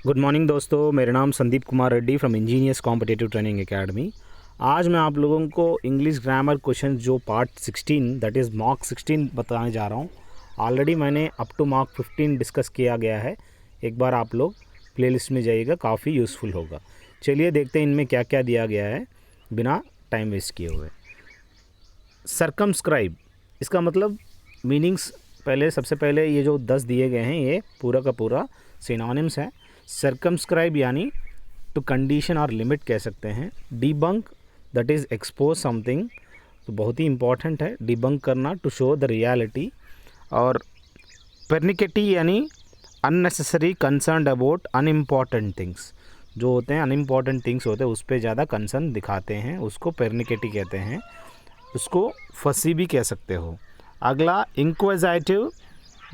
Good morning दोस्तों, मेरा नाम Sandeep Kumar Reddy from engineers competitive training academy. आज मैं आप लोगों को इंग्लिश ग्रामर क्वेश्चन जो पार्ट 16 दैट इज़ मॉक 16 बताने जा रहा हूँ। ऑलरेडी मैंने अप टू मॉक 15 डिस्कस किया गया है। एक बार आप लोग प्लेलिस्ट में जाइएगा, काफ़ी यूज़फुल होगा। चलिए देखते हैं इनमें क्या क्या दिया गया है बिना टाइम वेस्ट किए हुए। सर्कमस्क्राइब, इसका मतलब मीनिंग्स सबसे पहले ये जो 10 दिए गए हैं ये पूरा का पूरा सिनोनिम्स है। सर्कमस्क्राइब यानी टू कंडीशन और लिमिट कह सकते हैं। Debunk that is expose something, तो बहुत ही इंपॉर्टेंट है डिबंक करना, टू शो द रियलिटी। और परनिकेटी यानी unnecessary concern about unimportant things, जो होते हैं अनइम्पॉर्टेंट थिंग्स होते हैं उस पर ज़्यादा कंसर्न दिखाते हैं, उसको परनिकेटी कहते हैं। उसको फसी भी कह सकते हो। अगला inquisitive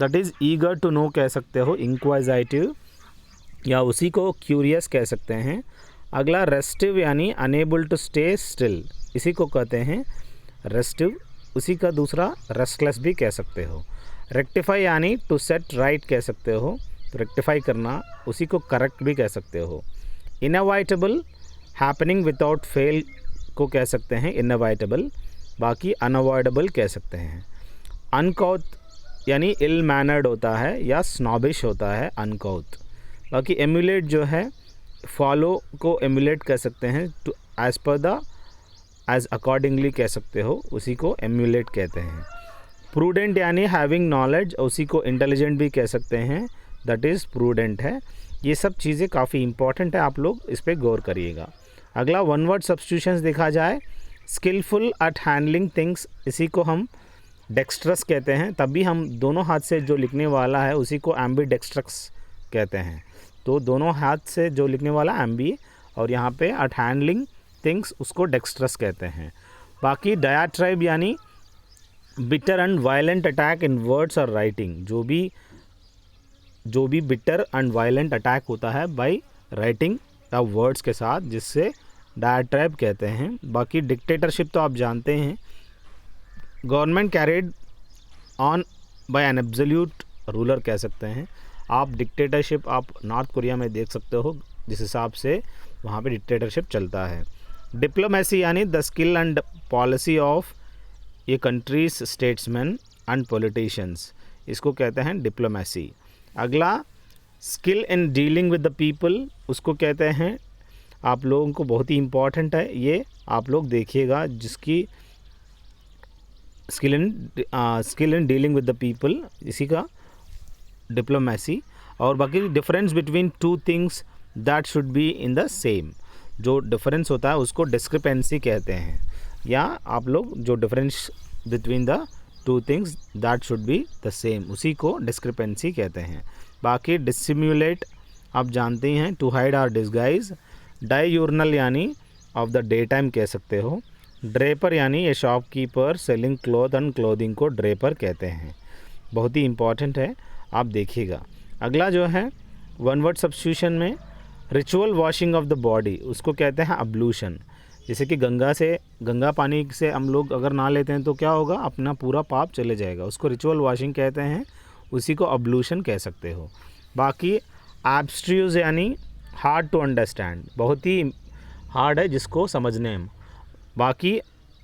that is eager to know कह सकते हो, इंक्वाइजाइटिव, या उसी को क्यूरियस कह सकते हैं। अगला रेस्टिव यानी अनेबल टू स्टे स्टिल, इसी को कहते हैं रेस्टिव। उसी का दूसरा रेस्टलेस भी कह सकते हो। रेक्टिफाई यानी टू सेट राइट कह सकते हो, तो रेक्टिफाई करना, उसी को करेक्ट भी कह सकते हो। इनएवाइटेबल हैपनिंग विदाउट फेल को कह सकते हैं इनएवाइटेबल, बाकी अनअवॉइडेबल कह सकते हैं। अनकौथ यानी इल मैनर्ड होता है या स्नॉबिश होता है अनकौथ। बाकी एमुलेट जो है फॉलो को एमुलेट कह सकते हैं, टू एज पर द एज अकॉर्डिंगली कह सकते हो, उसी को एमुलेट कहते हैं। प्रूडेंट यानी हैविंग नॉलेज, उसी को इंटेलिजेंट भी कह सकते हैं, दैट इज़ प्रूडेंट है। ये सब चीज़ें काफ़ी इंपॉर्टेंट है, आप लोग इस पर गौर करिएगा। अगला वन वर्ड सब्स्टिट्यूशंस देखा जाए, स्किलफुल एट हैंडलिंग थिंग्स, इसी को हम डेक्स्ट्रस कहते हैं। तभी हम दोनों हाथ से जो लिखने वाला है उसी को एम्बीडेक्स्ट्रस कहते हैं। तो दोनों हाथ से जो लिखने वाला एम्बी, और यहाँ पे एट हैंडलिंग थिंग्स उसको डेक्स्ट्रस कहते हैं। बाकी डायाट्राइब यानी bitter and violent attack in words और राइटिंग, जो भी बिटर एंड वायलेंट अटैक होता है बाय राइटिंग या वर्ड्स के साथ, जिससे डायाट्राइब कहते हैं। बाकी डिक्टेटरशिप तो आप जानते हैं, government carried on by an absolute ruler कह सकते हैं। आप डिक्टेटरशिप आप नॉर्थ कोरिया में देख सकते हो, जिस हिसाब से वहाँ पे डिक्टेटरशिप चलता है। डिप्लोमेसी यानी the skill and policy of A countries statesman and politicians, इसको कहते हैं डिप्लोमेसी। अगला skill in dealing with the people, उसको कहते हैं, आप लोगों को बहुत ही इम्पॉर्टेंट है ये, आप लोग देखिएगा, जिसकी skill in dealing with the people, इसी का डिप्लोमेसी। और बाकी difference between two things that should be in the same, जो डिफरेंस होता है उसको डिस्क्रिपेंसी कहते हैं, या आप लोग जो difference between the two things that should be the same, उसी को डिस्क्रिपेंसी कहते हैं। बाकी डिसिम्युलेट आप जानते हैं, टू हाइड आर डिस्गाइज। डाययूर्नल यानी ऑफ द डे टाइम कह सकते हो। ड्रेपर यानी ए shopkeeper selling cloth and clothing को ड्रेपर कहते हैं, बहुत ही इंपॉर्टेंट है, आप देखिएगा। अगला जो है वन वर्ड सब्स्टिट्यूशन में ritual washing of the body, उसको कहते हैं अब्लूशन। जैसे कि गंगा पानी से हम लोग अगर नहा लेते हैं तो क्या होगा, अपना पूरा पाप चले जाएगा, उसको रिचुअल वॉशिंग कहते हैं, उसी को अब्लूशन कह सकते हो। बाकी एब्स्ट्रूज यानी हार्ड टू अंडरस्टैंड, बहुत ही हार्ड है जिसको समझने में। बाकी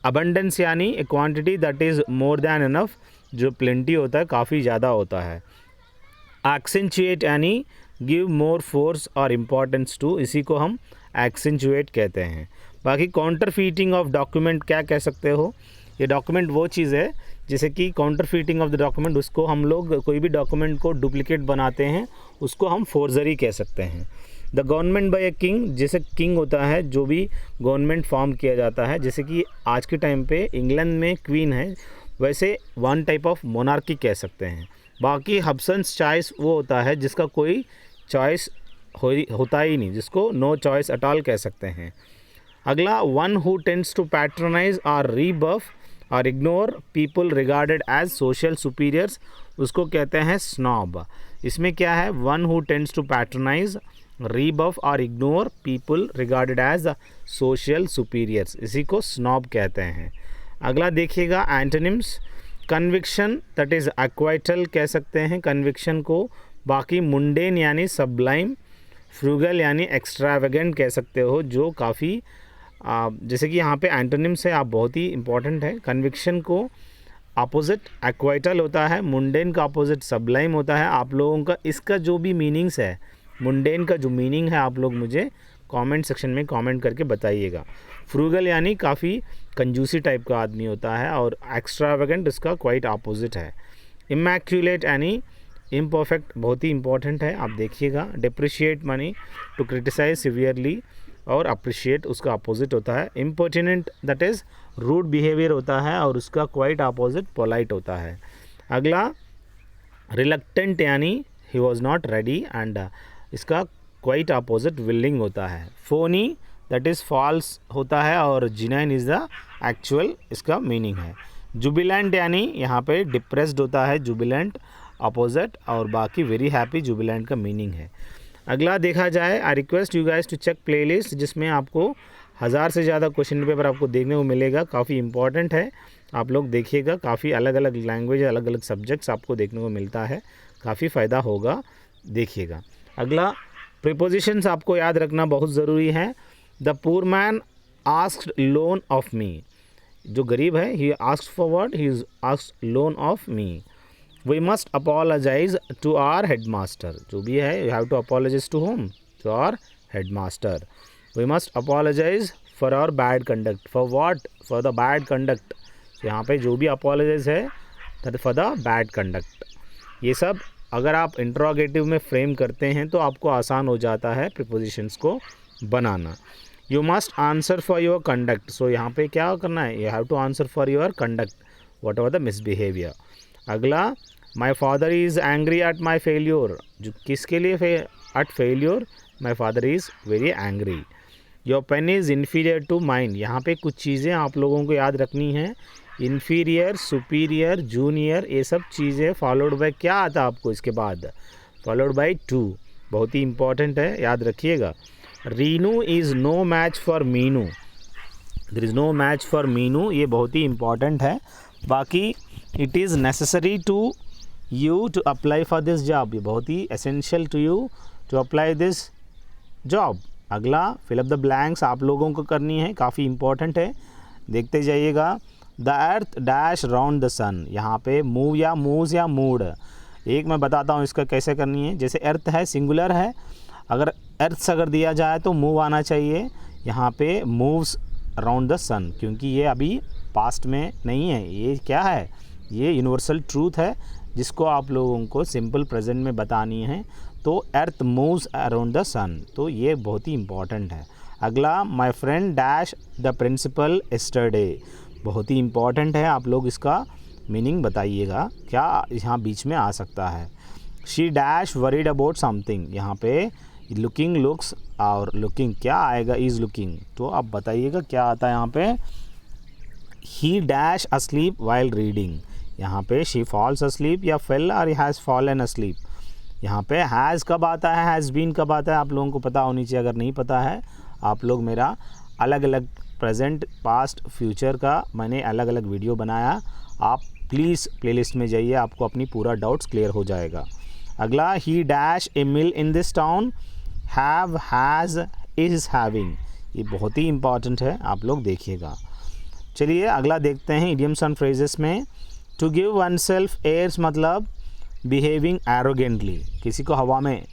अबंडेंस यानी ए quantity that is more than enough, जो प्लेंटी होता है काफ़ी ज़्यादा होता है। एक्सेंचुएट यानी गिव मोर फोर्स और इम्पॉर्टेंस टू, इसी को हम एक्सेंचुएट कहते हैं। बाकी काउंटरफीटिंग ऑफ डॉक्यूमेंट क्या कह सकते हो, ये डॉक्यूमेंट वो चीज़ है जैसे कि काउंटरफीटिंग ऑफ द डॉक्यूमेंट, उसको हम लोग कोई भी डॉक्यूमेंट को डुप्लीकेट बनाते हैं, उसको हम फोर्जरी कह सकते हैं। The government by a king, जैसे किंग होता है जो भी गवर्नमेंट फॉर्म किया जाता है, जैसे कि आज के टाइम पे इंग्लैंड में क्वीन है, वैसे वन टाइप ऑफ मोनार्की कह सकते हैं। बाकी हब्सन्स चॉइस वो होता है जिसका कोई चॉइस होता ही नहीं, जिसको नो चॉइस एट ऑल कह सकते हैं। अगला one who tends to patronise और रीबफ और ignore people regarded as social superiors, उसको कहते हैं स्नॉब। इसमें क्या है, one who tends to patronise, rebuff और ignore people regarded as social superiors, इसी को स्नॉब कहते हैं। अगला देखिएगा antonyms, conviction that is acquittal कह सकते हैं कन्विक्शन को। बाकी मुंडेन यानी सबलाइम, फ्रूगल यानी एक्स्ट्रावेगेंट कह सकते हो, जो काफ़ी जैसे कि यहाँ पे एंटोनिम्स है, आप बहुत ही इंपॉर्टेंट है। कन्विक्शन को अपोजिट एक्वाइटल होता है, मुंडेन का अपोजिट सबलाइम होता है। आप लोगों का इसका जो भी मीनिंग्स है, मुंडेन का जो मीनिंग है, आप लोग मुझे कमेंट सेक्शन में कमेंट करके बताइएगा। फ्रूगल यानी काफ़ी कंजूसी टाइप का आदमी होता है, और एक्स्ट्रावेगेंट इसका क्वाइट अपोजिट है। इमैक्यूलेट यानी इम्परफेक्ट, बहुत ही इंपॉर्टेंट है, आप देखिएगा। डिप्रिशिएट मानी टू क्रिटिसाइज सिवियरली, और अप्रिशिएट उसका अपोजिट होता है। Impertinent that is rude behaviour होता है, और उसका क्वाइट अपोजिट पोलाइट होता है। अगला रिलक्टेंट यानी he was not ready, and इसका क्वाइट अपोजिट विलिंग होता है। फोनी दैट इज़ फॉल्स होता है, और जिनाइन इज़ द एक्चुअल, इसका मीनिंग है। जुबिलेंट यानी यहाँ पे डिप्रेस्ड होता है, जुबिलेंट अपोजिट, और बाकी वेरी हैप्पी जुबिलेंट का मीनिंग है। अगला देखा जाए, I request you guys to check playlist, जिसमें आपको 1000 से ज़्यादा क्वेश्चन पेपर आपको देखने को मिलेगा। काफ़ी इंपॉर्टेंट है, आप लोग देखिएगा। काफ़ी अलग अलग लैंग्वेज, अलग अलग सब्जेक्ट्स आपको देखने को मिलता है, काफ़ी फ़ायदा होगा, देखिएगा। अगला प्रीपोजिशंस आपको याद रखना बहुत ज़रूरी है। The poor man asked loan of me, जो गरीब है, he asked for what, he asked loan of me. We must apologise to our headmaster, जो भी है, you have to apologise to whom, to our headmaster. We must apologise for our bad conduct, for what, for the bad conduct. यहाँ पे जो भी apologise है that for the bad conduct. ये सब अगर आप इंट्रोगेटिव में फ्रेम करते हैं तो आपको आसान हो जाता है प्रीपोजिशंस को बनाना। You must answer for your conduct, so यहाँ पे क्या करना है, you have to answer for your conduct whatever the misbehaviour. अगला, my father is angry at my failure, जो किसके लिए at failure, my father is very angry. Your pen is inferior to mine, यहाँ पे कुछ चीज़ें आप लोगों को याद रखनी है। इन्फीरियर, सुपीरियर, जूनियर, ये सब चीज़ें फॉलोड बाय क्या आता है आपको इसके बाद, फॉलोड बाय टू, बहुत ही इंपॉर्टेंट है, याद रखिएगा। Reenu is no match for Meenu, there is no match for Meenu, ये बहुत ही इंपॉर्टेंट है। बाकी it is necessary to you to apply for this job, ये बहुत ही essential to you to apply this job. अगला, फिल अप द ब्लैंक्स आप लोगों को करनी है, काफ़ी इंपॉर्टेंट है, देखते जाइएगा। The earth dash round the sun, यहाँ पे मूव या मूव्स या मूड, एक मैं बताता हूँ इसका कैसे करनी है। जैसे अर्थ है, सिंगुलर है, अगर अर्थ अगर दिया जाए तो मूव आना चाहिए, यहाँ पे मूव्स अराउंड द सन, क्योंकि ये अभी पास्ट में नहीं है, ये क्या है, ये यूनिवर्सल ट्रूथ है जिसको आप लोगों को सिंपल प्रेजेंट में बतानी है। तो earth moves around the sun, तो ये बहुत ही इंपॉर्टेंट है। अगला, my friend dash the principal yesterday, बहुत ही इंपॉर्टेंट है, आप लोग इसका मीनिंग बताइएगा क्या यहाँ बीच में आ सकता है। She dash worried about something, यहाँ पे लुकिंग, लुक्स और लुकिंग क्या आएगा, इज़ लुकिंग, तो आप बताइएगा क्या आता है यहाँ पे। ही डैश अस्लीप वाइल रीडिंग, यहाँ पे शी फॉल्स अस्लीप या फेल और हैज़ फॉलन अस्लीप। यहाँ पे हैज़ कब आता है, हैज़ बीन कब आता है, आप लोगों को पता होनी चाहिए। अगर नहीं पता है, आप लोग मेरा अलग अलग प्रेजेंट, पास्ट, फ्यूचर का मैंने अलग अलग वीडियो बनाया, आप प्लीज़ प्लेलिस्ट में जाइए, आपको अपनी पूरा डाउट्स क्लियर हो जाएगा। अगला, ही dash A mill in this town, have, has, is having, ये बहुत ही इंपॉर्टेंट है, आप लोग देखिएगा। चलिए अगला देखते हैं इडियम्स एंड फ्रेजेस में। To give one self airs मतलब बिहेविंग एरोगेंटली, किसी को हवा में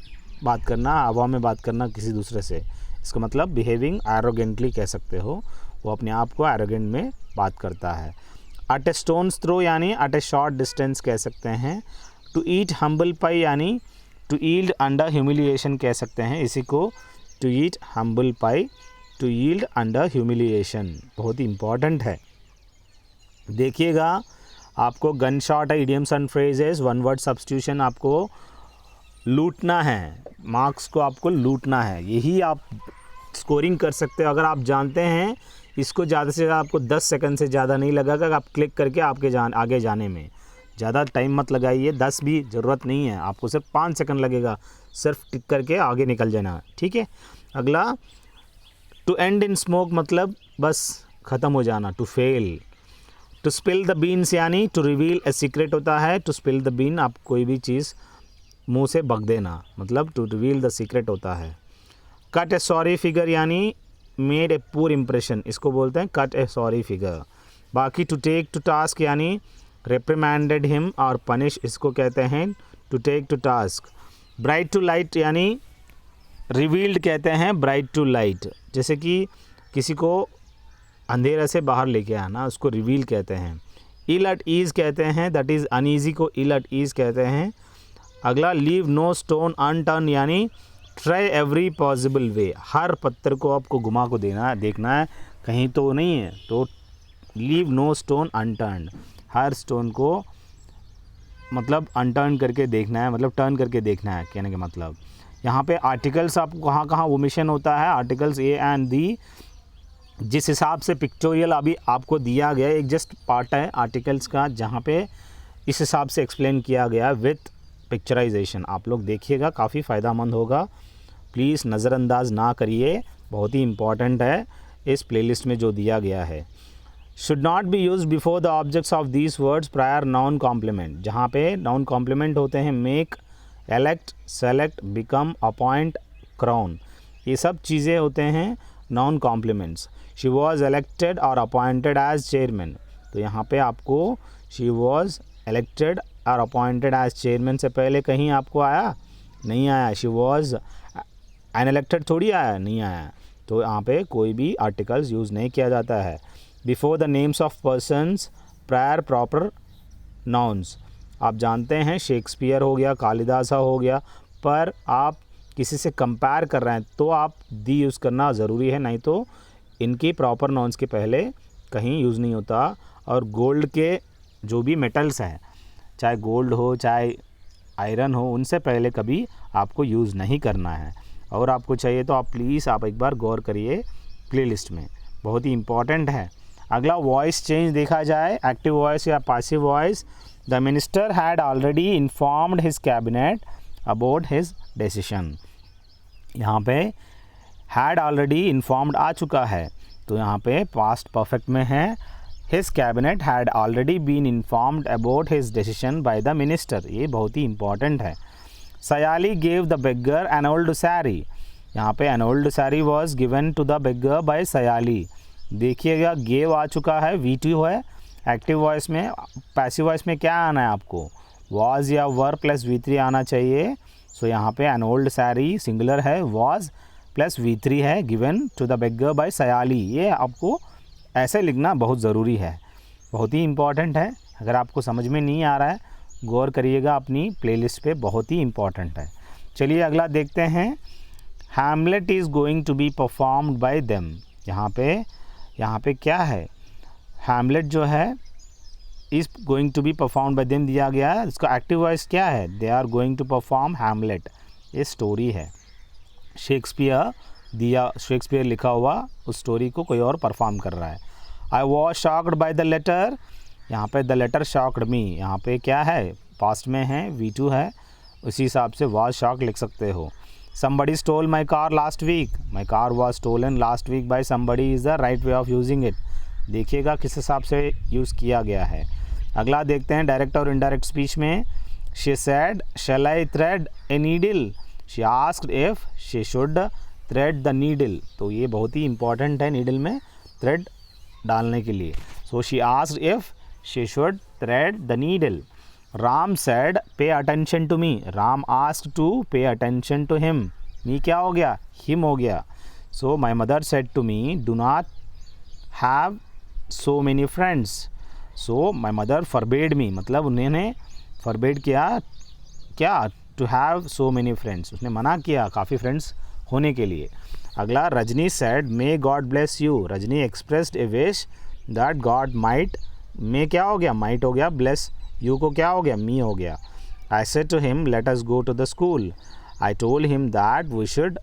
बात करना, हवा में बात करना किसी दूसरे से, इसका मतलब बिहेविंग एरोगेंटली कह सकते हो, वो अपने आप को एरोगेंट में बात करता है। अट ए स्टोन्स थ्रो यानी अट ए शॉर्ट डिस्टेंस कह सकते हैं। टू ईट हम्बल पाई यानी टू यील्ड अंडर ह्यूमिलिएशन कह सकते हैं इसी को, to eat humble pie, to yield under humiliation, बहुत ही इंपॉर्टेंट है, देखिएगा। आपको गन शॉट है, idioms and phrases, one word substitution आपको लूटना है, मार्क्स को आपको लूटना है, यही आप स्कोरिंग कर सकते हो। अगर आप जानते हैं इसको, ज़्यादा से ज़्यादा आपको 10 सेकंड से ज़्यादा नहीं लगेगा, आप क्लिक करके आपके आगे जाने में ज़्यादा टाइम मत लगाइए, 10 भी ज़रूरत नहीं है, आपको सिर्फ 5 सेकंड लगेगा, सिर्फ क्लिक करके आगे निकल जाना, ठीक है। अगला, टू एंड इन स्मोक मतलब बस ख़त्म हो जाना, to fail. To spill the beans यानी टू रिवील ए सीक्रेट होता है, टू स्पिल द बीन आप कोई भी चीज़ मुंह से बक देना, मतलब टू रिवील द सीक्रेट होता है। कट ए सॉरी फिगर यानी मेड ए पुअर इम्प्रेशन, इसको बोलते हैं कट ए सॉरी फिगर। बाकी टू टेक टू टास्क यानी रिप्रिमेंडेड हिम और पनिश, इसको कहते हैं to take to task. Bright to light यानी रिवील्ड कहते हैं ब्राइट टू लाइट, जैसे कि किसी को अंधेरे से बाहर लेके आना, उसको रिवील कहते हैं। इल एट ईज़ कहते हैं, दैट इज़ अनईजी को इल एट ईज़ कहते हैं। अगला लीव नो स्टोन अनटर्न यानी ट्राई एवरी पॉसिबल वे, हर पत्थर को आपको घुमा को देना है, देखना है कहीं तो नहीं है, तो लीव नो स्टोन अनटर्न, हर स्टोन को मतलब अनटर्न करके देखना है, मतलब टर्न करके देखना है कहने का मतलब। यहाँ पे आर्टिकल्स आपको कहाँ कहाँ ओमिशन होता है, आर्टिकल्स ए एंड दी, जिस हिसाब से पिक्टोरियल अभी आपको दिया गया एक जस्ट पार्ट है आर्टिकल्स का, जहाँ पे इस हिसाब से एक्सप्लेन किया गया विथ पिक्चराइजेशन। आप लोग देखिएगा, काफ़ी फ़ायदेमंद होगा, प्लीज़ नज़रअंदाज ना करिए, बहुत ही इम्पॉर्टेंट है इस प्लेलिस्ट में जो दिया गया है। Should not be use before the objects of these words prior noun complement, जहाँ पे नाउन कॉम्प्लीमेंट होते हैं make, elect, select, become, appoint, crown, ये सब चीज़ें होते हैं noun complements. She was elected और अपॉइंटेड एज चेयरमैन, तो यहाँ पे आपको शी वॉज इलेक्टेड और अपॉइंटेड एज चेयरमैन से पहले कहीं आपको आया नहीं आया, शी वॉज एन इलेक्टेड थोड़ी आया, नहीं आया, तो यहाँ पे कोई भी आर्टिकल्स यूज़ नहीं किया जाता है। Before the names of persons prior proper nouns, आप जानते हैं शेक्सपियर हो गया, कालिदास हो गया, पर आप किसी से कंपेयर कर रहे हैं तो आप दी यूज़ करना ज़रूरी है, नहीं तो इनकी प्रॉपर नाउन्स के पहले कहीं यूज़ नहीं होता। और गोल्ड के जो भी मेटल्स हैं, चाहे गोल्ड हो चाहे आयरन हो, उनसे पहले कभी आपको यूज़ नहीं करना है। और आपको चाहिए तो आप प्लीज़ आप एक बार गौर करिए प्लेलिस्ट में, बहुत ही इम्पॉर्टेंट है। अगला वॉइस चेंज देखा जाए, एक्टिव वॉइस या passive voice. The minister had already informed his cabinet about his decision, यहाँ पे हैड ऑलरेडी इन्फॉर्म्ड आ चुका है, तो यहाँ पे पास्ट परफेक्ट में है। His cabinet had already been informed about his decision by the minister, ये बहुत ही इंपॉर्टेंट है। Sayali gave the beggar an old sari, यहाँ पे an old sari was given to the beggar by Sayali, देखिएगा गेव आ चुका है, V2 है एक्टिव वॉइस में। पैसिव वॉइस में क्या आना है आपको, वॉज या वर प्लस V3 आना चाहिए। सो यहाँ पे एन ओल्ड साड़ी सिंगुलर है, वॉज प्लस V3 है, given to the beggar by Sayali, ये आपको ऐसे लिखना बहुत ज़रूरी है, बहुत ही इम्पॉर्टेंट है। अगर आपको समझ में नहीं आ रहा है गौर करिएगा अपनी प्लेलिस्ट पे, बहुत ही इम्पॉर्टेंट है। चलिए अगला देखते हैं। Hamlet is going to be performed by them, यहाँ पे क्या है, हैमलेट जो है is going to be performed by them दिया गया है, इसका एक्टिव वॉइस क्या है, they are going to perform Hamlet, ये स्टोरी है। शेक्सपियर लिखा हुआ उस स्टोरी को कोई और परफॉर्म कर रहा है। I was shocked by the letter, यहाँ पे द लेटर शॉक्ड मी, यहाँ पे क्या है पास्ट में है, V2 है, उसी हिसाब से वॉज शॉक्ड लिख सकते हो। somebody stole my car last week, my car was stolen last week by somebody is the right way of using it, देखिएगा किस हिसाब से यूज़ किया गया है। अगला देखते हैं डायरेक्ट और इनडायरेक्ट स्पीच में। she said shall I thread a needle, she asked if she should thread the needle, तो ये बहुत ही इंपॉर्टेंट है नीडल में थ्रेड डालने के लिए। so she asked if she should thread the needle. Ram said pay attention to me, Ram asked to pay attention to him, me क्या हो गया, him हो गया। so my mother said to me do not have so many friends, so my mother forbade me, मतलब उन्होंने forbade किया क्या, to have so many friends, उसने मना किया काफ़ी फ्रेंड्स होने के लिए। अगला Rajni said may God bless you, Rajni expressed a wish that God might, may क्या हो गया, might हो गया, bless you को क्या हो गया, me हो गया। I said to him let us go to the school, I told him that we should,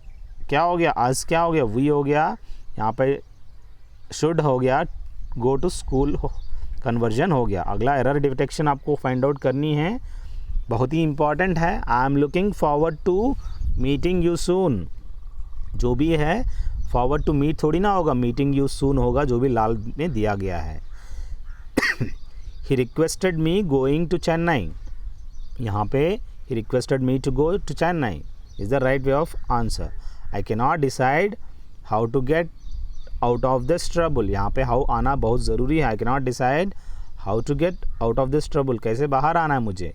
क्या हो गया, us क्या हो गया, we हो गया, यहाँ पे should हो गया, go to school कन्वर्जन हो गया। अगला एरर डिटेक्शन आपको फाइंड आउट करनी है, बहुत ही इंपॉर्टेंट है। I am looking forward to meeting you soon, जो भी है फॉरवर्ड टू मीट थोड़ी ना होगा, मीटिंग यू सून होगा, जो भी लाल में दिया गया है। He requested me going to Chennai, यहाँ पे he requested me to go to Chennai is the right way of answer. I can not decide how to get out of this trouble, यहाँ पे हाउ आना बहुत ज़रूरी है। I can not decide how to get out of this trouble, कैसे बाहर आना है मुझे।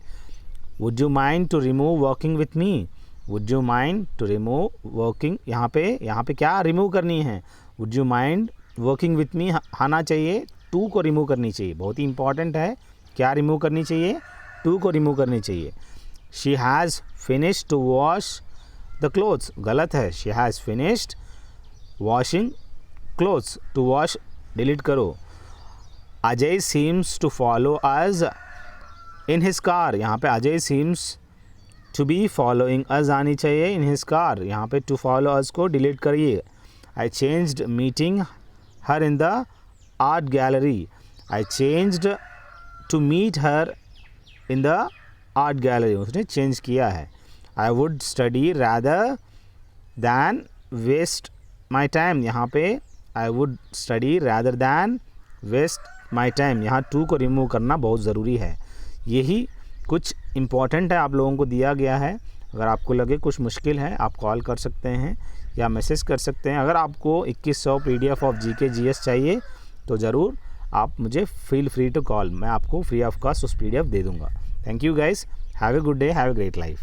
Would you mind to remove working with me, would you mind to remove working, यहाँ पे क्या रिमूव करनी है, would you mind working with मी आना चाहिए, टू को रिमूव करनी चाहिए, बहुत ही इंपॉर्टेंट है। क्या रिमूव करनी चाहिए, टू को रिमूव करनी चाहिए। She has finished to wash the clothes, गलत है, she has finished washing clothes, to wash delete करो। Ajay seems to follow us in his car, यहाँ पे Ajay seems to be following us आनी चाहिए, इन हिज कार, यहाँ पे टू फॉलो अस को डिलीट करिए। I changed meeting her in the art gallery, I changed to meet her in the art gallery, उसने change किया है। I would study rather than waste my time, यहाँ पे I would study rather than waste my time, यहाँ to को remove करना बहुत ज़रूरी है। यही कुछ इम्पॉर्टेंट है आप लोगों को दिया गया है। अगर आपको लगे कुछ मुश्किल है आप कॉल कर सकते हैं या मैसेज कर सकते हैं। अगर आपको 2100 PDF ऑफ GK GS चाहिए तो ज़रूर आप मुझे फील फ्री टू कॉल, मैं आपको फ्री ऑफ कॉस्ट उस PDF दे दूँगा। Thank you guys, have a good day, have a great life.